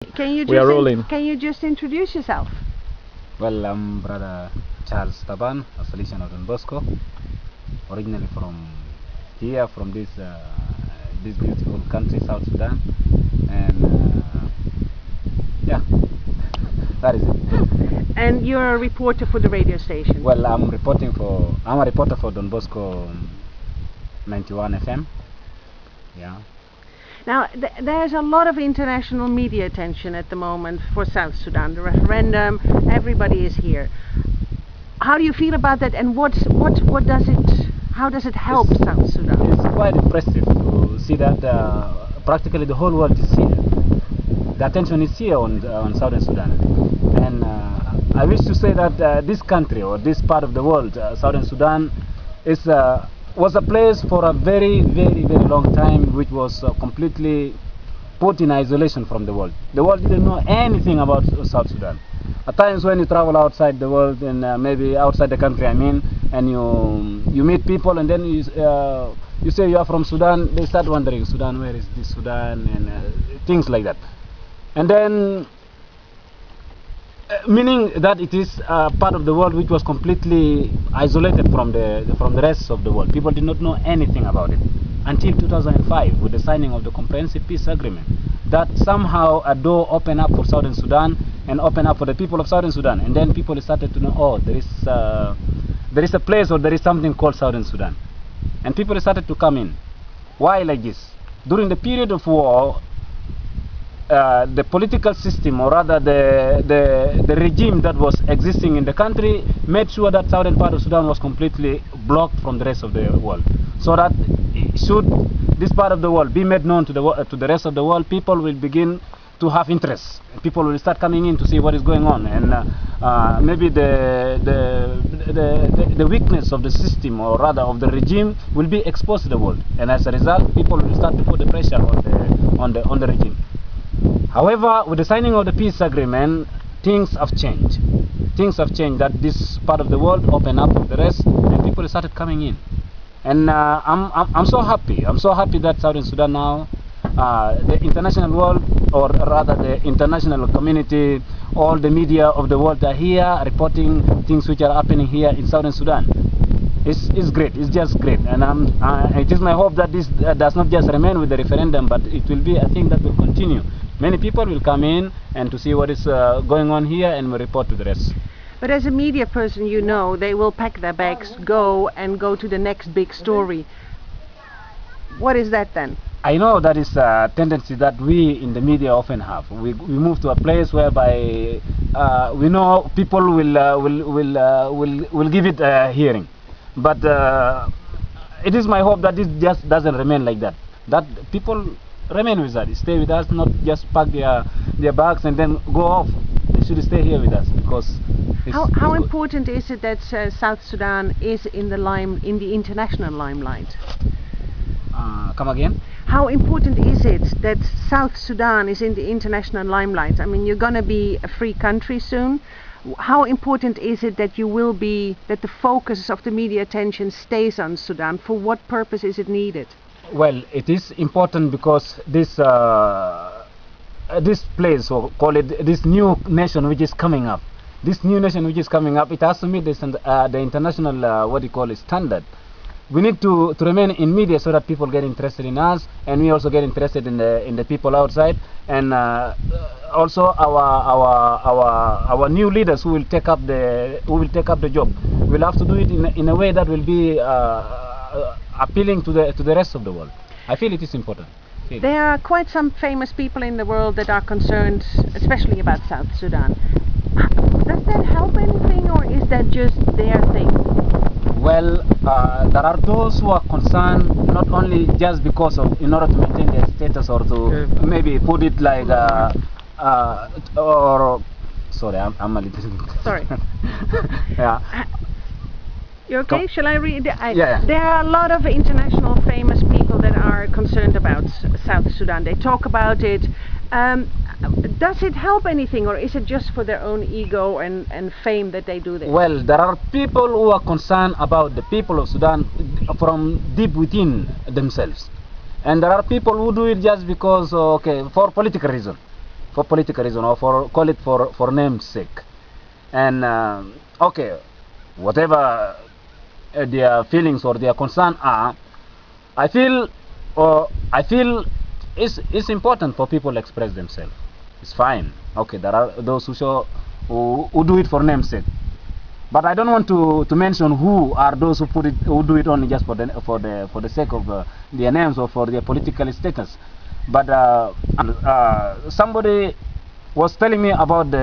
We are rolling. Can you just introduce yourself? Well, I'm Brother Charles Taban, a Salesian of Don Bosco, originally from here, from this beautiful country, South Sudan, and yeah, that is it. And you're a reporter for the radio station. Well, I'm a reporter for Don Bosco 91 FM. Yeah. Now, there's a lot of international media attention at the moment for South Sudan, the referendum, everybody is here. How do you feel about that, and how does it help South Sudan? It's quite impressive to see that practically the whole world is here. The attention is here on Southern Sudan. And I wish to say that this country, or this part of the world, Southern Sudan, was a place for a very, very, very long time which was completely put in isolation from the world. The world didn't know anything about South Sudan. At times when you travel outside the world, and maybe outside the country, I mean, and you meet people, and then you say you are from Sudan, they start wondering, Sudan, where is this Sudan, and things like that. And then meaning that it is part of the world which was completely isolated from the rest of the world. People did not know anything about it until 2005 with the signing of the Comprehensive Peace Agreement. That somehow a door opened up for Southern Sudan and opened up for the people of Southern Sudan, and then people started to know, oh, there is a place, or there is something called Southern Sudan, and people started to come in. Why like this? During the period of war, the political system, or rather the regime that was existing in the country, made sure that southern part of Sudan was completely blocked from the rest of the world, so that should this part of the world be made known to the rest of the world, people will begin to have interest. People will start coming in to see what is going on, and maybe the weakness of the system, or rather of the regime, will be exposed to the world, and as a result, people will start to put the pressure on the regime. However, with the signing of the peace agreement, things have changed. Things have changed, that this part of the world opened up to the rest, and people started coming in. And I'm so happy. I'm so happy that Southern Sudan now, the international world, or rather the international community, all the media of the world are here reporting things which are happening here in Southern Sudan. It's great. It's just great, and it is my hope that this does not just remain with the referendum, but it will be a thing that will continue. Many people will come in and to see what is going on here, and will report to the rest. But as a media person, you know, they will pack their bags, go to the next big story. What is that then? I know that is a tendency that we in the media often have. We move to a place whereby we know people will give it a hearing. But it is my hope that this just doesn't remain like that. That people remain with us, stay with us, not just pack their bags and then go off. They should stay here with us, because how important is it that South Sudan is in the international limelight? Come again? How important is it that South Sudan is in the international limelight? I mean, you're going to be a free country soon. How important is it that that the focus of the media attention stays on Sudan? For what purpose is it needed? Well, it is important because this place, or call it this new nation which is coming up, it has to meet the international standard. We need to remain in media so that people get interested in us, and we also get interested in the people outside, and also our new leaders who will take up the job will have to do it in a way that will be appealing to the rest of the world. I feel it is important. There are quite some famous people in the world that are concerned, especially about South Sudan. Does that help anything, or is that just their thing? Well, there are those who are concerned not only just because of, in order to maintain their status, or to maybe put it like sorry, I'm a little sorry. Yeah. You okay? Shall I read? Yeah. There are a lot of international famous people that are concerned about South Sudan. They talk about it. Does it help anything, or is it just for their own ego and fame that they do this? Well, there are people who are concerned about the people of Sudan from deep within themselves, and there are people who do it just because, for political reason. for political reason, or for call it for name's sake. And okay, whatever their feelings or their concern are, I feel it's important for people to express themselves. It's fine. Okay, there are those who do it for namesake. But I don't want to mention who are those who do it only just for the sake of their names or for their political status. But somebody was telling me about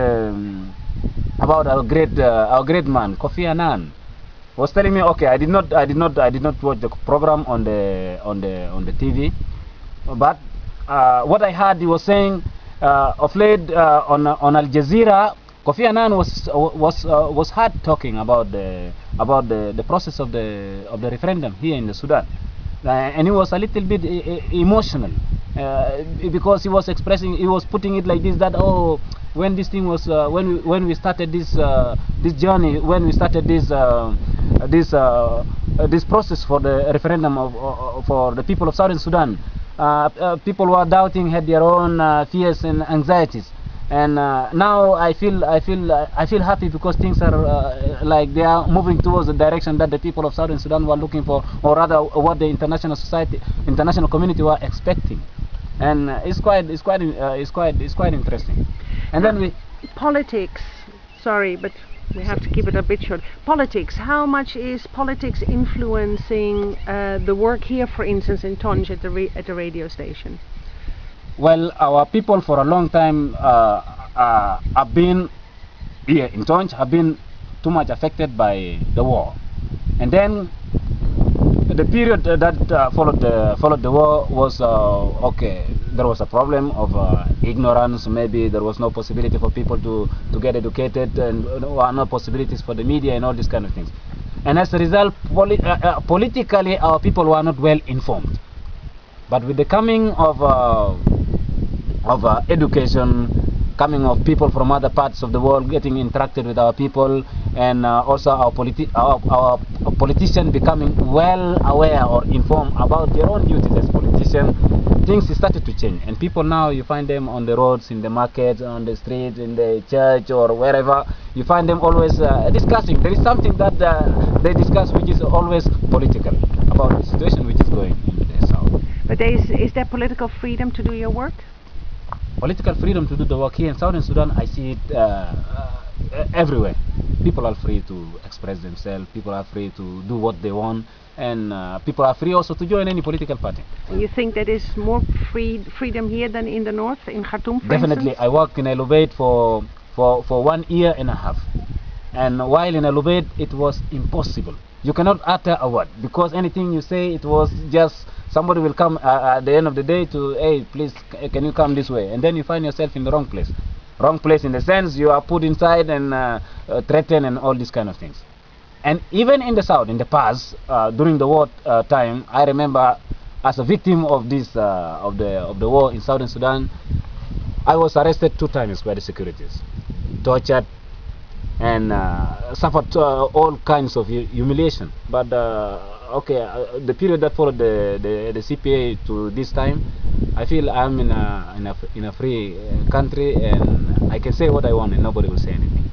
about our great man Kofi Annan. Was telling me, okay, I did not watch the program on the TV, but what I heard, he was saying of late on Al Jazeera, Kofi Annan was hard talking about the process of the referendum here in the Sudan, and he was a little bit emotional because he was putting it like this, that oh, when this thing was when we started this journey, when we started this process for the referendum for the people of Southern Sudan, people were doubting, had their own fears and anxieties. And now I feel happy because things are like they are moving towards the direction that the people of Southern Sudan were looking for, or rather what the international community were expecting. And it's quite interesting. And then we politics. Sorry, but we have to keep it a bit short. Politics. How much is politics influencing the work here, for instance, in Tonj at the radio station? Well, our people for a long time have been here in Tonj, have been too much affected by the war, and then the period that followed the war was okay. There was a problem of ignorance. Maybe there was no possibility for people to get educated, and no possibilities for the media and all these kind of things. And as a result, politically, our people were not well informed. But with the coming of education, coming of people from other parts of the world getting interacted with our people, and also our politicians becoming well aware or informed about their own duties as politicians, things started to change. And people now, you find them on the roads, in the markets, on the streets, in the church, or wherever. You find them always discussing. There is something that they discuss which is always political, about the situation which is going in the south. But is there political freedom to do your work? Political freedom to do the work here in Southern Sudan, I see it everywhere. People are free to express themselves, people are free to do what they want, and people are free also to join any political party. You think that is more freedom here than in the north, in Khartoum, for Definitely. instance? I worked in Elubeit for 1 year and a half, and while in Elubeit it was impossible. You cannot utter a word, because anything you say, it was just somebody will come at the end of the day to, hey, please, can you come this way? And then you find yourself in the wrong place. Wrong place in the sense you are put inside and threatened and all these kind of things. And even in the south, in the past, during the war time, I remember as a victim of this of the war in Southern Sudan, I was arrested 2 times by the securities, tortured, and suffered all kinds of humiliation. But okay, the period that followed the CPA to this time, I feel I'm in a free country, and I can say what I want and nobody will say anything.